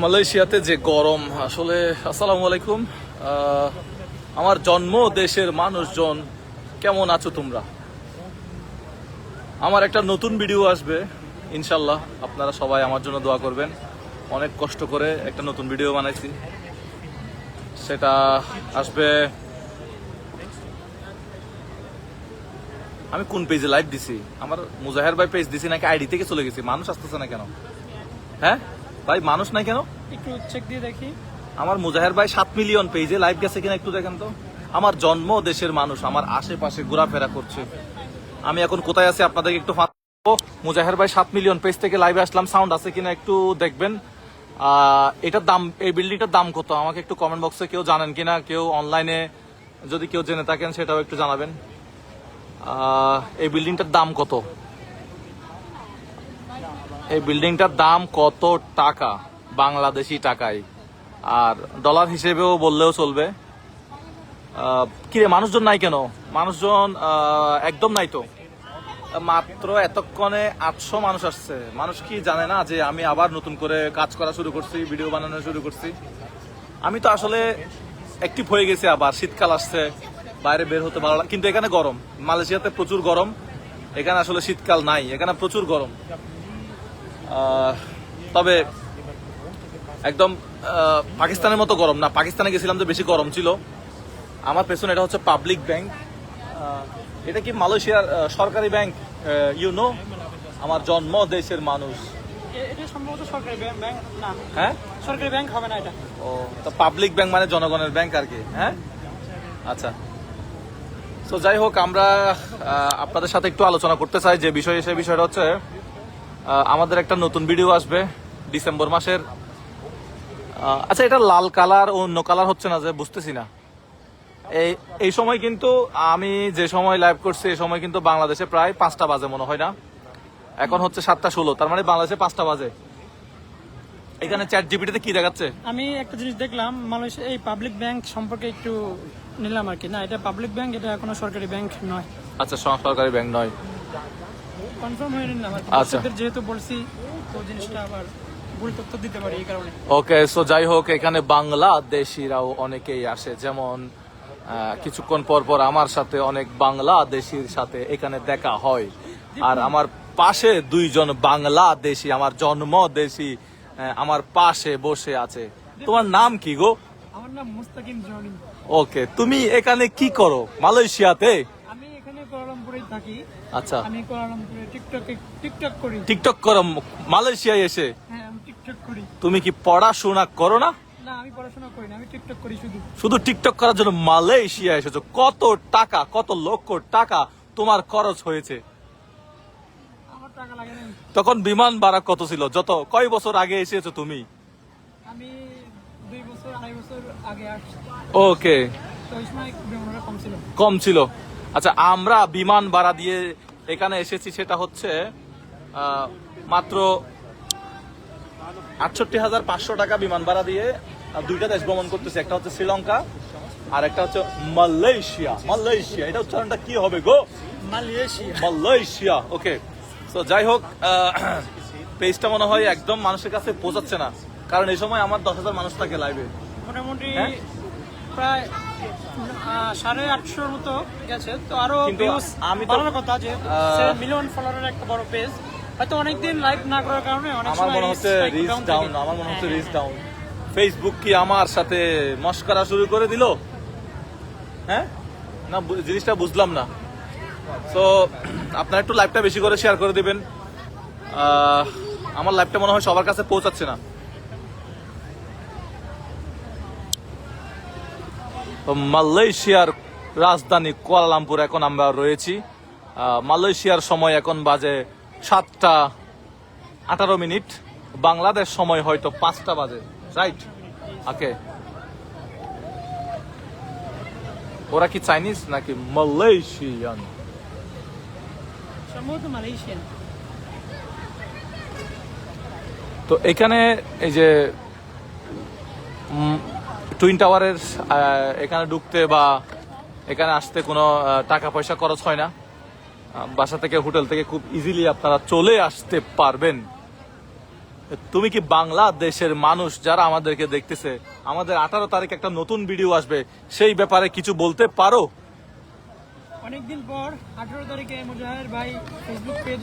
মালয়েশিয়াতে যে গরম আসলে। আসসালামু আলাইকুম। আমার জন্ম দেশের মানুষজন, কেমন আছো তোমরা? আমার একটা নতুন ভিডিও আসবে ইনশাল্লাহ, আপনারা সবাই আমার জন্য দোয়া করবেন। অনেক কষ্ট করে একটা নতুন ভিডিও বানাইছি, সেটা আসবে। আমি কোন পেজে লাইভ দিছি? আমার মুজাহের ভাই পেজ দিছি নাকি আইডি থেকে চলে গেছি? মানুষ আসতেছে না কেন? হ্যাঁ ভাই, মানুষ নাই কেন? একটু চেক দিয়ে দেখি। আমার মুজাহের ভাই 7 মিলিয়ন পেজে লাইভ গেছে কিনা একটু দেখেন তো। আমার জন্ম দেশের মানুষ আমার আশেপাশে ঘোরাফেরা করছে। আমি এখন কোথায় আছি আপনাদেরকে একটু মুজাহের ভাই 7 মিলিয়ন পেজ থেকে লাইভে আসলাম, সাউন্ড আছে কিনা একটু দেখবেন। এটার দাম, এই বিল্ডিংটার দাম কত আমাকে একটু কমেন্ট বক্সে কেউ জানেন কিনা, কেউ অনলাইনে যদি কেউ জেনে থাকেন সেটাও একটু জানাবেন। এই বিল্ডিংটার দাম কত? এই বিল্ডিংটার দাম কত টাকা বাংলাদেশি টাকায়, আর ডলার হিসেবেও বললেও চলবে। কিরে, মানুষজন নাই কেন? মানুষজন একদম নাই তো। মাত্র এতক্ষণে 800 মানুষ আসছে। মানুষ কি জানে না যে আমি আবার নতুন করে কাজ করা শুরু করছি, ভিডিও বানানো শুরু করছি। আমি তো আসলে অ্যাক্টিভ হয়ে গেছি, আবার শীতকাল আসছে, বাইরে বের হতে ভালো লাগে। কিন্তু এখানে গরম, মালয়েশিয়াতে প্রচুর গরম। এখানে আসলে শীতকাল নাই, এখানে প্রচুর গরম। তবে একদম পাকিস্তানের মতো গরম না। পাকিস্তানে গেছিলাম তো বেশি গরম ছিল। আমার পেছনে এটা হচ্ছে পাবলিক ব্যাংক। এটা কি মালয়েশিয়ার সরকারি ব্যাংক? ইউনো, আমার জন্ম দেশের মানুষ। এটা সম্ভবত সরকারি ব্যাংক না। হ্যাঁ, সরকারি ব্যাংক হবে না এটা। ও তো পাবলিক ব্যাংক মানে জনগণের ব্যাংক আর কি। হ্যাঁ, আচ্ছা। তো যাই হোক, আমরা আপনাদের সাথে একটু আলোচনা করতে চাই যে বিষয়, সে বিষয়টা হচ্ছে আমাদের একটা নতুন ভিডিও আসবে ডিসেম্বর মাসের। আচ্ছা, এটা লাল কালার ও অন্য কালার হচ্ছে না যে, বুঝতেছি না। এই সময় কিন্তু আমি যে সময় লাইভ করছি এই সময় কিন্তু বাংলাদেশে প্রায় 5টা বাজে মনে হয় না। এখন হচ্ছে 7:16, তার মানে বাংলাদেশে 5টা বাজে। এখানে চ্যাট জিপিটিতে কি দেখাচ্ছে? আমি একটা জিনিস দেখলাম, মালয়েশিয়া এই পাবলিক ব্যাংক সম্পর্কে একটু নিলাম আর কি। না, এটা পাবলিক ব্যাংক, এটা কোনো সরকারি ব্যাংক নয়। আচ্ছা, সরকারি ব্যাংক নয়। কনফার্ম হয়ে নিলাম আর কি। আচ্ছা, যেহেতু বলছি তো জিনিসটা আবার ভুল তথ্য দিতে পারি, এই কারণে। ওকে। সো যাই হোক, এখানে বাংলাদেশিরাও অনেকেই আসে। যেমন কিছুক্ষণ পর পর আমার সাথে অনেক বাংলাদেশির সাথে এখানে দেখা হয়। আর আমার পাশে 2জন বাংলাদেশি, আমার জন্মদেশি আমার পাশে বসে আছে। তোমার নাম কি গো? আমার নাম মুস্তাকিম জনি। ওকে, তুমি এখানে কি করো মালয়েশিয়াতে? আমি এখানে কুয়ালালামপুরেই থাকি। আচ্ছা, আমি কুয়ালালামপুরে টিকটক করি। টিকটক করো মালয়েশিয়ায় এসে? হ্যাঁ, আমি টিকটক করি। তুমি কি পড়াশোনা করো না? না, আমি পড়াশোনা করি না, আমি টিকটক করি শুধু। শুধু টিকটক করার জন্য মালয়েশিয়া এসেছো? কত টাকা, কত লক্ষ টাকা তোমার খরচ হয়েছে? আমার টাকা লাগে না। তখন বিমান ভাড়া কত ছিল? কয় বছর আগে এসেছো তুমি? আমি 2 বছর 2.5 বছর আগে আসছি। ওকে, তো ওই সময় বিমান ভাড়া কম ছিল। কম ছিল। আচ্ছা, আমরা বিমান ভাড়া দিয়ে এখানে এসেছি, সেটা হচ্ছে মাত্র 68,500 টাকা বিমান ভাড়া দিয়ে 2টা দেশ ভ্রমণ করতেছি। একটা হচ্ছে শ্রীলঙ্কা আর একটা হচ্ছে মালয়েশিয়া। মালয়েশিয়া, এটা উচ্চারণটা কি হবে গো? মালয়েশিয়া। মালয়েশিয়া, ওকে। তো যাই হোক, পেজটা মনে হয় একদম মানুষের কাছে পৌঁছাচ্ছে না, কারণ এই সময় আমার 10,000 মানুষ থাকে লাইভে। মোটামুটি হ্যাঁ? প্রায় 850 মতো গেছে। তো আরো কিন্তু ভিউজ আমি তো- বাড়ার কথা, যে মিলিয়ন ফলোয়ারের একটা বড় পেজ। হয়তো অনেকদিন লাইভ না করার কারণে অনেক আমার সময় মনে হচ্ছে রিচ ডাউন, আমার মনে হচ্ছে রিচ ডাউন। ফেসবুক কি আমার সাথে মস্করা শুরু করে দিল? হ্যাঁ, না, জিনিসটা বুঝলাম না। তো আপনারা একটু লাইভটা বেশি করে শেয়ার করে দিবেন। আমার লাইভটা মনে হয় সবার কাছে পৌঁছাচ্ছে না। তো মালয়েশিয়ার রাজধানী কুয়ালালামপুর এখন আমরা রয়েছি। মালয়েশিয়ার সময় এখন বাজে 7:18। বাংলাদেশ সময় হয়তো 5টা বাজে, রাইট? ওকে। ওরা কি চাইনিজ নাকি মালয়েশিয়ান? সম্ভবত মালয়েশিয়ান। তো এখানে এই যে টুইন টাওয়ারের এখানে ঢুকতে বা এখানে আসতে কোনো টাকা পয়সা খরচ হয় না। বাসা থেকে, হোটেল থেকে খুব ইজিলি আপনারা চলে আসতে পারবেন। তুমি কি বাংলাদেশের মানুষ যারা আমাদেরকে দেখতেছে, আমাদের 18 তারিখ একটা নতুন ভিডিও আসবে, সেই ব্যাপারে কিছু বলতে পারো? অনেকদিন পর 18 তারিখে মুজাহির ভাই ফেসবুক পেজ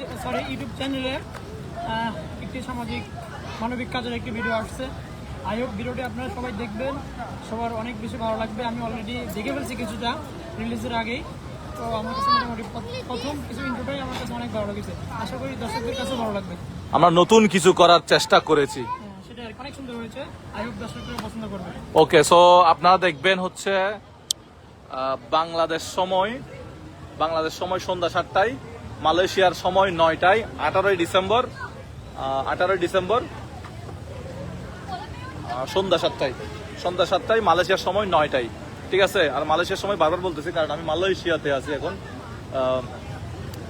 ইউটিউব চ্যানেলে একটি সামাজিক মানবিক কাজের একটি ভিডিও আসছে। আই হোপ ভিডিওটি আপনারা সবাই দেখবেন, সবার অনেক বেশি ভালো লাগবে। আমি অলরেডি দেখে ফেলছি কিছুটা রিলিজের আগেই, তো আমার কাছে মোটামুটি প্রথম কিছু ইন্ট্রোটাই আমার কাছে অনেক ভালো লেগেছে। আশা করি দর্শকদের কাছে ভালো লাগবে। আমরা নতুন কিছু করার চেষ্টা করেছি। সেটা অনেক সুন্দর হয়েছে, আই হোপ দর্শকরা পছন্দ করবে। ওকে, সো আপনারা দেখবেন হচ্ছে বাংলাদেশ সময় সন্ধ্যা 7টায়, মালয়েশিয়ার সময় 9টায়, 18ই ডিসেম্বর সন্ধ্যা 7টায়, মালয়েশিয়ার সময় 9টায়। ঠিক আছে? আর মালয়েশিয়ার সময় বারবার বলতেছি কারণ আমি মালয়েশিয়াতে আছি এখন।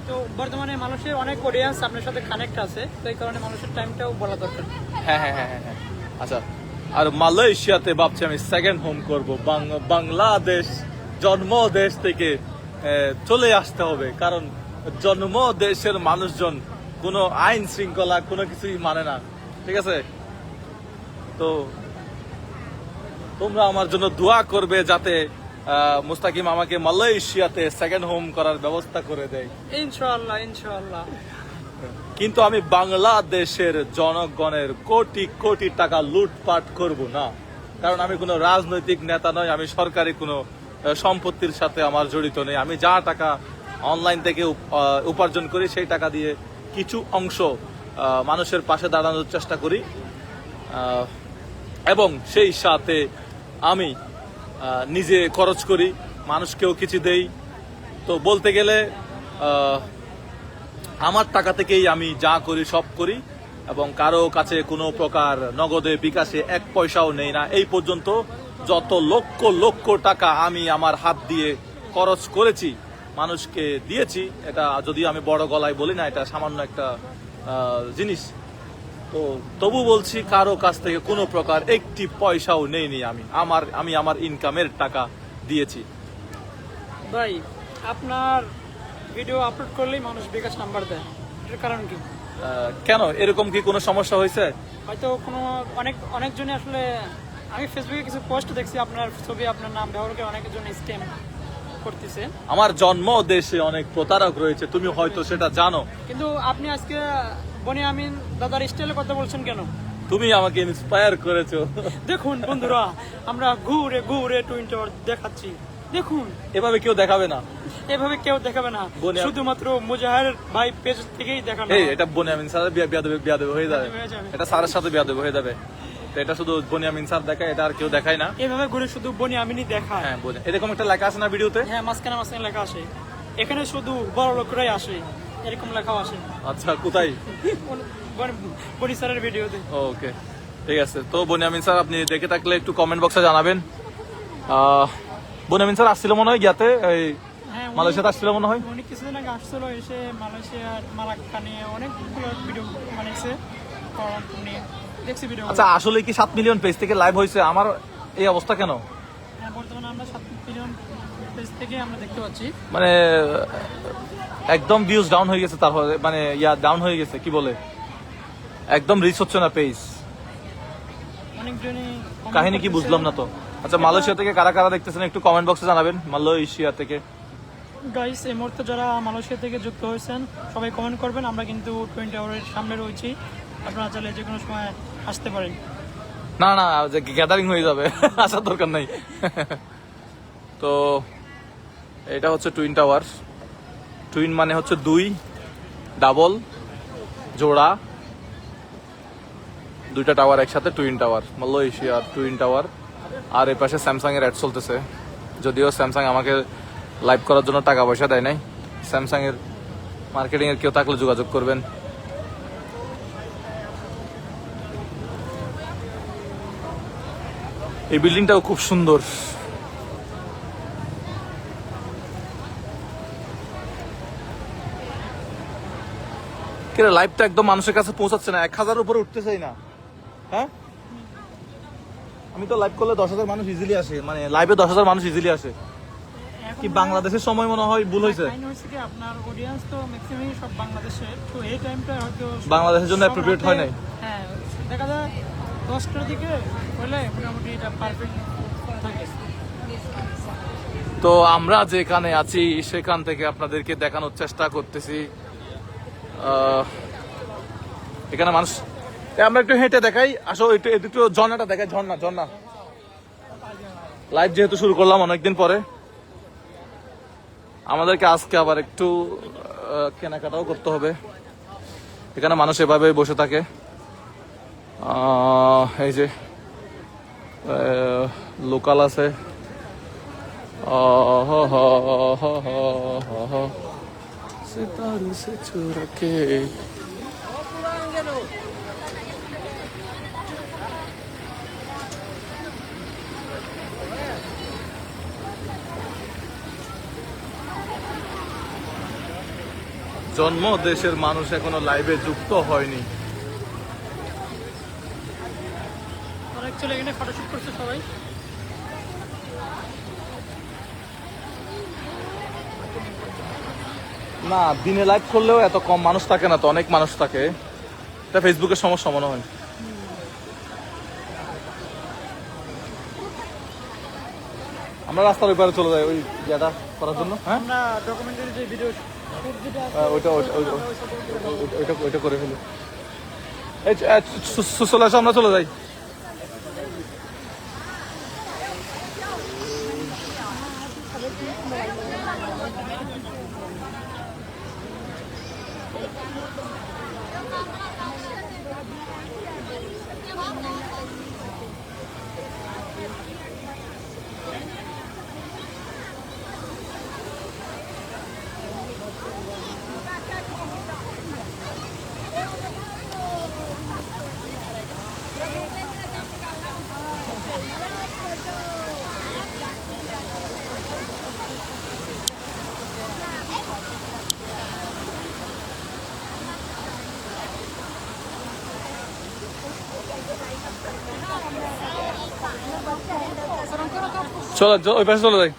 তো বর্তমানে মানুষের অনেক অডিয়েন্স আপনার সাথে কানেক্ট আছে, তো এই কারণে মানুষের টাইমটাও বলা দরকার। হ্যাঁ। আচ্ছা, আর মালয়েশিয়াতে ভাবছি আমি সেকেন্ড হোম করব। বাংলাদেশ জন্মদেশ থেকে চলে আসতে হবে, কারণ জন্মদেশের মানুষজন কোনো আইন শৃঙ্খলা কোনো কিছুই মানে না। ঠিক আছে? তো তোমরা আমার জন্য দোয়া করবে যাতে মুস্তাকিম আমাকে মালয়েশিয়াতে সেকেন্ড হোম করার ব্যবস্থা করে দেয়। ইনশাআল্লাহ। কিন্তু আমি বাংলাদেশের জনগণের কোটি কোটি টাকা লুটপাট করব না, কারণ আমি কোনো রাজনৈতিক নেতা নই, আমি সরকারি কোনো সম্পত্তির সাথে আমার জড়িত নেই। আমি যা টাকা অনলাইন থেকে উপার্জন করি সেই টাকা দিয়ে কিছু অংশ মানুষের পাশে দাঁড়ানোর চেষ্টা করি, এবং সেই সাথে আমি নিজে খরচ করি, মানুষকেও কিছু দেই। তো বলতে গেলে আমার টাকা থেকেই আমি যা করি সব করি, এবং কারো কাছে কোনো প্রকার নগদে বিকাশে 1 পয়সাও নেই না। এই পর্যন্ত যত লক্ষ লক্ষ টাকা আমি আমার হাত দিয়ে খরচ করেছি, মানুষকে দিয়েছি, এটা যদি আমি বড় গলায় বলি না, এটা সামান্য একটা জিনিস। তো তবু বলছি, কারো কাছ থেকে কোনো প্রকার 1টি পয়সাও নেইনি। আমি আমার ইনকামের টাকা দিয়েছি। ভাই, আপনার ভিডিও আপলোড করলেই মানুষ বিকাশ নাম্বার দেয়, এর কারণ কি? কেন, এরকম কি কোনো সমস্যা হয়েছে? হয়তো কোনো অনেকজনই আসলে, আমি ফেসবুকে কিছু পোস্ট দেখছি, আপনার ছবি আপনার নাম ব্যবহার করে অনেকজন স্ক্যাম করতেছে। আমার জন্ম দেশে অনেক প্রতারক রয়েছে, তুমি হয়তো সেটা জানো। কিন্তু আপনি আজকে বনি আমিন দাদার স্টাইলে কথা বলছেন কেন? তুমি আমাকে ইন্সপায়ার করেছো। দেখুন বন্ধুরা, আমরা ঘুরে ঘুরে টুইন টাওয়ার দেখাচ্ছি, দেখুন। এভাবে কেউ দেখাবে না, এভাবে কেউ দেখাবে না, শুধুমাত্র মুজাহির ভাই পেজ থেকেই দেখানো। এটা বনিয়ামিন স্যারের বিয়াদবে হয়ে যাবে, এটা স্যারের সাথে বিয়াদবে হয়ে যাবে। তো এটা শুধু বনিয়ামিন স্যার দেখায়, এটা আর কেউ দেখায় না। এভাবে ঘুরে শুধু বনি আমিনই দেখায়। হ্যাঁ, এরকম একটা লেখা আছে না ভিডিওতে? হ্যাঁ, মাঝখানে লেখা আসে, এখানে শুধু বড় লোকরাই আসে, এরকম লেখাও আসে। আচ্ছা, কোথায়? বনি স্যারের ভিডিওতে। ওকে, ঠিক আছে। তো বনিয়ামিন স্যার আপনি দেখে থাকলে একটু কমেন্ট বক্সে জানাবেন। বনিয়ামিন স্যার আসছিল মনে হয় ইয়াতে, এই মালয়েশিয়াতে আসছিল মনে হয়। উনি কিছুদিন আগে আসছিল, এসে মালয়েশিয়ার মালাক্কা অনেকগুলো ভিডিও বানিয়েছে। দেখছি ভিডিও। আচ্ছা, আসলে কি 7 মিলিয়ন পেজ থেকে লাইভ হয়েছে? আমার এই অবস্থা কেন? হ্যাঁ, বর্তমানে আমরা 7 মিলিয়ন পেজ থেকে আমরা দেখতে পাচ্ছি। মানে একদম ভিউজ ডাউন হয়ে গেছে, তারপরে মানে ডাউন হয়ে গেছে, কি বলে, একদম রিচ হচ্ছে না পেজ। অনেকজনই কাহিনী কি বুঝলাম না তো। আচ্ছা, মালয়েশিয়া থেকে কারা কারা দেখতেছেন একটু কমেন্ট বক্সে জানাবেন। মালয়েশিয়া থেকে গাইস, এই মুহূর্তে যারা মালয়েশিয়া থেকে যুক্ত হয়েছেন সবাই কমেন্ট করবেন। আমরা কিন্তু টুইন টাওয়ারের সামনে রয়েছি, আপনারা চাইলে যে কোনো সময় আসতে পারেন। না, গ্যাদারিং হয়ে যাবে, আসার দরকার নাই। তো এটা হচ্ছে টুইন টাওয়ার। টুইন মানে হচ্ছে 2, ডাবল, জোড়া, 2টা টাওয়ার একসাথে টুইন টাওয়ার, মালয়েশিয়ার টুইন টাওয়ার। আর এই পাশে স্যামসাং এর অ্যাড চলতেছে, যদিও স্যামসাং আমাকে লাইভ করার জন্য টাকা পয়সা দেয় নাই। স্যামসাং এর মার্কেটিং এর কেউ থাকলে যোগাযোগ করবেন। এই বিল্ডিংটাও খুব সুন্দর। লাইভটা একদম মানুষের কাছে পৌঁছাচ্ছে না, 1000 উপরে উঠতে চাই না। হ্যাঁ, আমি তো লাইভ করলে 10,000 মানুষ ইজিলি আসে, মানে লাইভে 10,000 মানুষ ইজিলি আসে। কি বাংলাদেশের সময় মনে হয় ভুল হয়েছে? আপনার অডিয়েন্স তো ম্যাক্সিমাম সব বাংলাদেশের, তো এই টাইমটা হয়তো বাংলাদেশের জন্য অ্যাপ্রোপ্রিয়েট হয় নাই। হ্যাঁ, দেখা যায় 10টার দিকে হলে মোটামুটি এটা পারফেক্ট থাকে। তো আমরা যেখানে আছি সেখান থেকে আপনাদেরকে দেখানোর চেষ্টা করতেছি। এখানে মানুষ, আমরা একটু হেঁটে দেখাই, আসো একটু ঝর্ণাটা দেখাই, ঝর্ণা লাইভ যেহেতু শুরু করলাম অনেকদিন পরে, আমাদেরকে আজকে আবার একটু কেনাকাটাও করতে হবে। এখানে মানুষ এভাবে বসে থাকে, এই যে লোকাল আছে। सितारों से चुरा के জন্ম দেশের মানুষ এখনো লাইভে যুক্ত হয়নি। আর অ্যাকচুয়ালি এখানে ফটোশুট করছে সবাই। না, দিনে লাইভ করলেও এত কম মানুষ থাকে না, তো অনেক মানুষ থাকে। এটা ফেসবুকের সমস্যা মনে হয়। আমরা রাস্তার ওই পারে চলে যাই ওই জায়গা করার জন্য। হ্যাঁ, আমরা ডকুমেন্টারি যে ভিডিও ওইটা করে ফেলি। চলে আসো, আমরা চলে যাই। চলো ওই পাশে চলে যাই,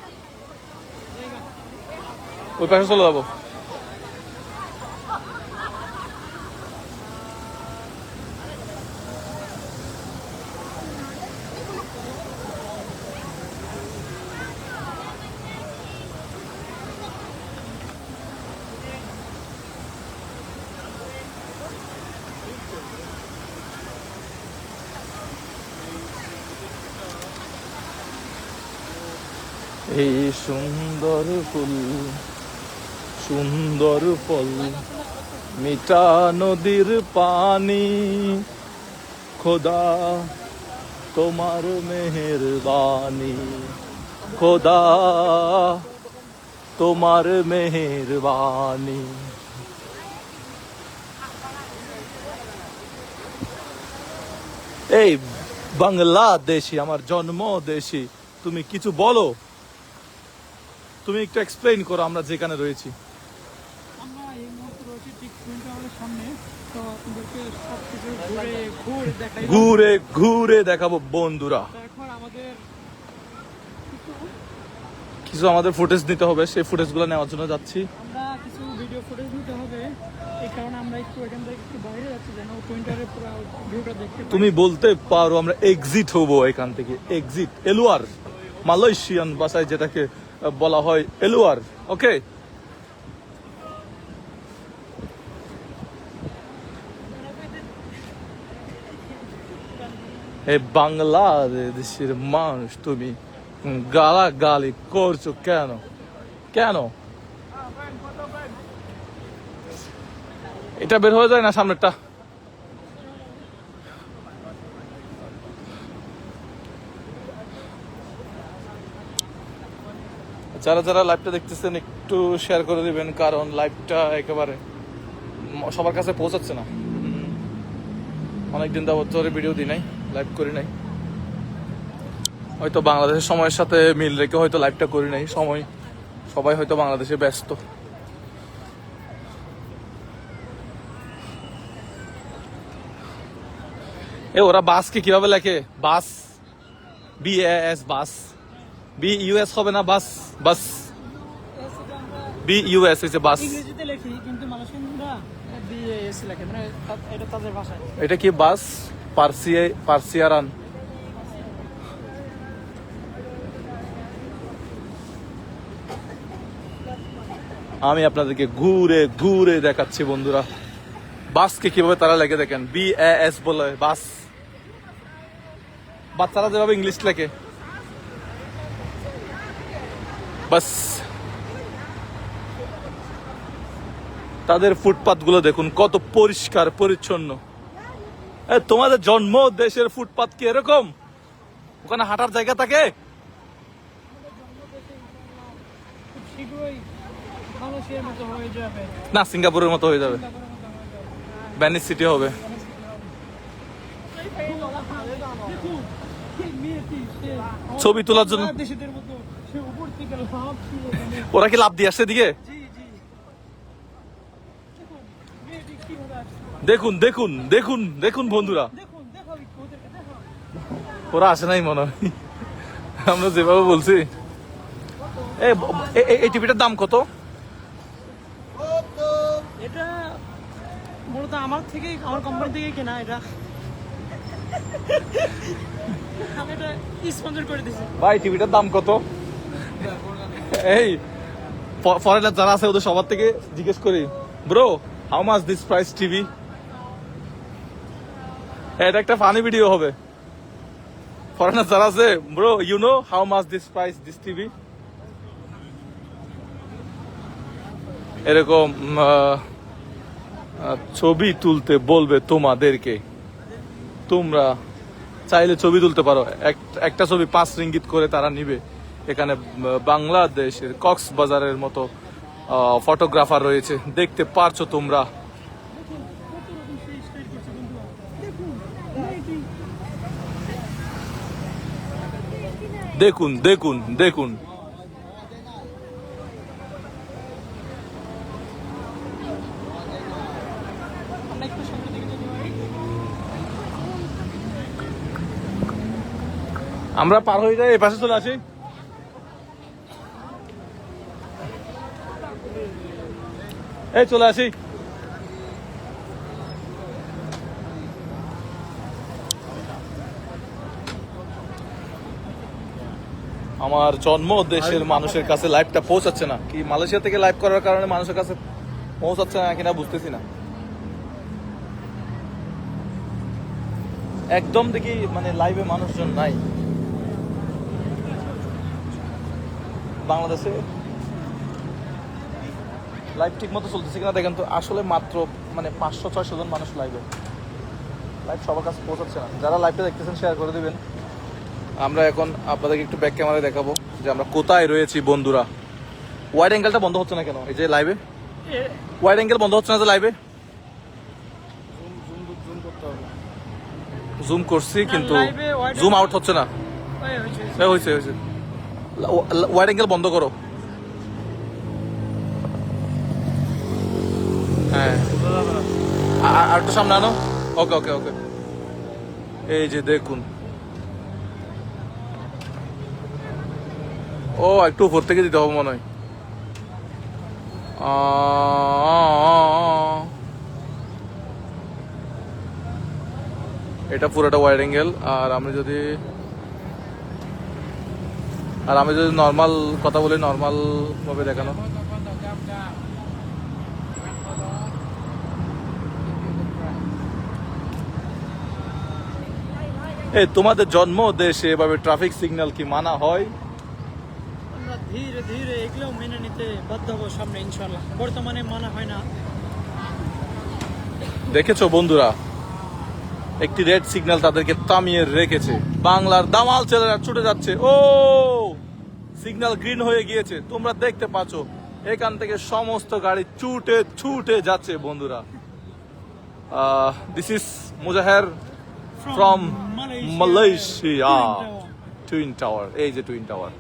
ওই পাশে চলে যাবো। এই সুন্দর ফুল, সুন্দর ফল, মিঠা নদীর পানি, খোদা তোমার মেহেরবানি, খোদা তোমার মেহেরবানি। এই বাংলাদেশি, আমার জন্ম দেশি, তুমি কিছু বলো, তুমি একটু এক্সপ্লেইন করো আমরা যেখানে রয়েছি। আমরা এই মুহূর্তে রয়েছি ঠিক টুইন টাওয়ারের সামনে। তো আপনাদেরকে সবকিছু ঘুরে দেখাই, ঘুরে ঘুরে দেখাবো বন্ধুরা। এখন আমাদের কিছু আমাদের ফুটেজ নিতে হবে, সেই ফুটেজগুলো নেওয়ার জন্য যাচ্ছি। আমরা কিছু ভিডিও ফুটেজ নিতে হবে, এই কারণে আমরা একটু এখান থেকে একটু বাইরে যাচ্ছি যেন টুইন টাওয়ারের পুরো ভিউটা দেখতে পাই। তুমি বলতে পারো আমরা এক্সিট হবো এখান থেকে, এক্সিট এলুয়ার, মালয়েশিয়ান ভাষায় যেটাকে বলা হয় এলুয়ার। ওকে, এই বাংলাদেশের মানুষ তুমি গালাগালি করছো কেন? কেন এটা বের হয়ে যায় না সামনেরটা? যারা যারা লাইভটা দেখতেছেন একটু শেয়ার করে দিবেন, কারণ লাইভটা একেবারে সবার কাছে পৌঁছাচ্ছে না। অনেকদিন যাবত ধরে ভিডিও দিই নাই, লাইভ করি নাই, হয়তো বাংলাদেশের সময়ের সাথে মিল রেখে হয়তো লাইভটা করি নাই। সময় সবাই হয়তো বাংলাদেশে ব্যস্ত। ওরা বাসকে কিভাবে লেখে? বাস, BAS, বাস, BUS হবে না, বাস, বাস, BUS হচ্ছে বাস। ইংরেজিতে লেখি কিন্তু মালয়েশিয়ানরা BAS লেখে, মানে এটা তাদের ভাষায়। এটা কি বাস? পার্সিয়ারান। আমি আপনাদেরকে ঘুরে ঘুরে দেখাচ্ছি বন্ধুরা, বাসকে কিভাবে তারা লেখে দেখেন, BAS বলে বাস। বাচ্চারা যেভাবে ইংলিশ লেখে বাস। তাদের ফুটপাথ গুলো দেখুন কত পরিষ্কার পরিচ্ছন্ন। তোমাদের জন্ম দেশের ফুটপাথ কি এরকম? ওখানে হাঁটার জায়গা থাকে? খুব শীঘ্রই মালয়েশিয়ার মতো হয়ে যাবে। না, সিঙ্গাপুরের মতো হয়ে যাবে, ভ্যানিস সিটি হবে। ছবি তোলার জন্য দেশিদের মতো সে উপর থেকে লাফ দিয়ে এখানে। ওরা কি লাভ দিয়ে আসছে দিকে? জি জি, দেখুন মেয়েটি কিভাবে আসছে। দেখুন দেখুন দেখুন দেখুন বন্ধুরা, দেখুন দেখো ওদেরকে দেখো। ওরা আসে নাই মনে হয়, আমরা যেভাবে বলছি। এই টিভিটার দাম কত? এটা মূলত আমার থেকে, আমার কোম্পানি থেকে কেনা। এটা আমি এটা স্পন্সর করে দিয়েছি। ভাই টিভিটার দাম কত? এই ফরেনার যারা আছে ওদের সবার থেকে জিজ্ঞেস করি, bro how much this price TV? এটা একটা ফানি ভিডিও হবে। ফরেনার যারা আছে, bro you know how much this price this TV? এরকম ছবি তুলতে বলবে তোমাদেরকে, তোমরা চাইলে ছবি তুলতে পারো। একটা ছবি 5 রিঙ্গিত করে তারা নিবে। এখানে বাংলাদেশের কক্সবাজারের মতো ফটোগ্রাফার রয়েছে, দেখতে পারছো তোমরা। দেখুন দেখুন দেখুন, আমরা একটু সামনে দিকে যদি যাই। আমরা পার হয়ে যাই, এই পাশে চলে আসি। এই চলে আসি। আমার জন্ম দেশের মানুষের কাছে লাইভটা পৌঁছাচ্ছে না কি? মালয়েশিয়া থেকে লাইভ করার কারণে মানুষের কাছে পৌঁছাচ্ছে না কিনা বুঝতেছি না। একদম দেখি মানে লাইভে মানুষজন নাই বাংলাদেশে। লাইভ ঠিক মতো চলতেছে কিনা দেখেন তো। আসলে মাত্র মানে 500-600 জন মানুষ লাইভে। লাইভ সবার কাছে পৌঁছাচ্ছে না। যারা লাইভটা দেখতেছেন শেয়ার করে দিবেন। আমরা এখন আপনাদেরকে একটু ব্যাক ক্যামেরায় দেখাবো যে আমরা কোথায় রয়েছি বন্ধুরা। ওয়াইড অ্যাঙ্গেলটা বন্ধ হচ্ছে না কেন এই যে লাইভে? ওয়াইড অ্যাঙ্গেল বন্ধ হচ্ছে না যে লাইভে? জুম করছি কিন্তু জুম আউট হচ্ছে না। হয়েছে হয়েছে। ওয়াইড অ্যাঙ্গেল বন্ধ করো। হ্যাঁ, আর একটু সামনে আনো। ওকে ওকে ওকে। এই যে দেখুন, ও একটু উপর থেকে দিতে হবে মনে হয়। এটা পুরোটা ওয়াইড অ্যাঙ্গেল। আর আমি যদি নর্মাল কথা বলি, নর্মাল ভাবে দেখানো। এই তোমাদের জন্ম দেশে এভাবে ট্রাফিক সিগন্যাল কি মানা হয়? আমরা ধীরে ধীরে এগুলো মেনে নিতে বাধ্য হবো সামনে ইনশাল্লাহ। বর্তমানে মানা হয় না। দেখেছো বন্ধুরা, একটি রেড সিগন্যাল তাদেরকে থামিয়ে রেখেছে। বাংলার দামাল ছেলেরা ছুটে যাচ্ছে। ও সিগন্যাল গ্রিন হয়ে গিয়েছে, তোমরা দেখতে পাচ্ছ। এখান থেকে সমস্ত গাড়ি ছুটে ছুটে যাচ্ছে বন্ধুরা। This is Mujaher from Malaysia. Twin tower, এই যে টুইন টাওয়ার।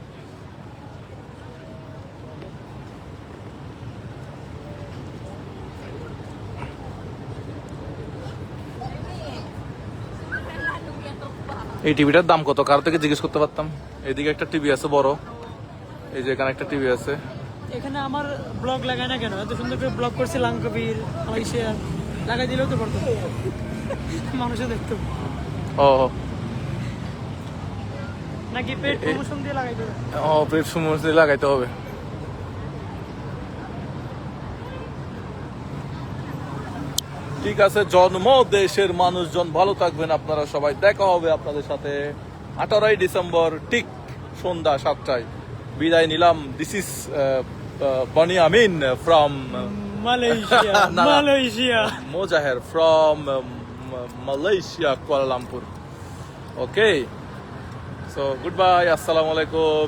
এই টিভিটার দাম কত কারো থেকে জিজ্ঞেস করতে পারতাম। এদিকে একটা টিভি আছে বড়, এই যে এখানে একটা টিভি আছে। এখানে আমার ব্লগ লাগায় না কেন? এত সুন্দর করে ব্লগ করছে লাঙ্কবির মালয়েশিয়া, লাগাই দিলেও তো পারতো, মানুষে দেখতো। ও নাকি পেট প্রমোশন দিয়ে লাগাই দেবে? ও পেট সমস্যা লাগাইতে হবে। ঠিক আছে, জন্ম দেশের মানুষজন ভালো থাকবেন আপনারা সবাই। দেখা হবে আপনাদের সাথে 18ই ডিসেম্বর ঠিক সন্ধ্যা 7টায়। বিদায় নিলাম। This is Boni Amin from Malaysia. না। Malaysia. Mozaher from Malaysia, Kuala Lumpur. Okay, so good bye, আসসালামু আলাইকুম।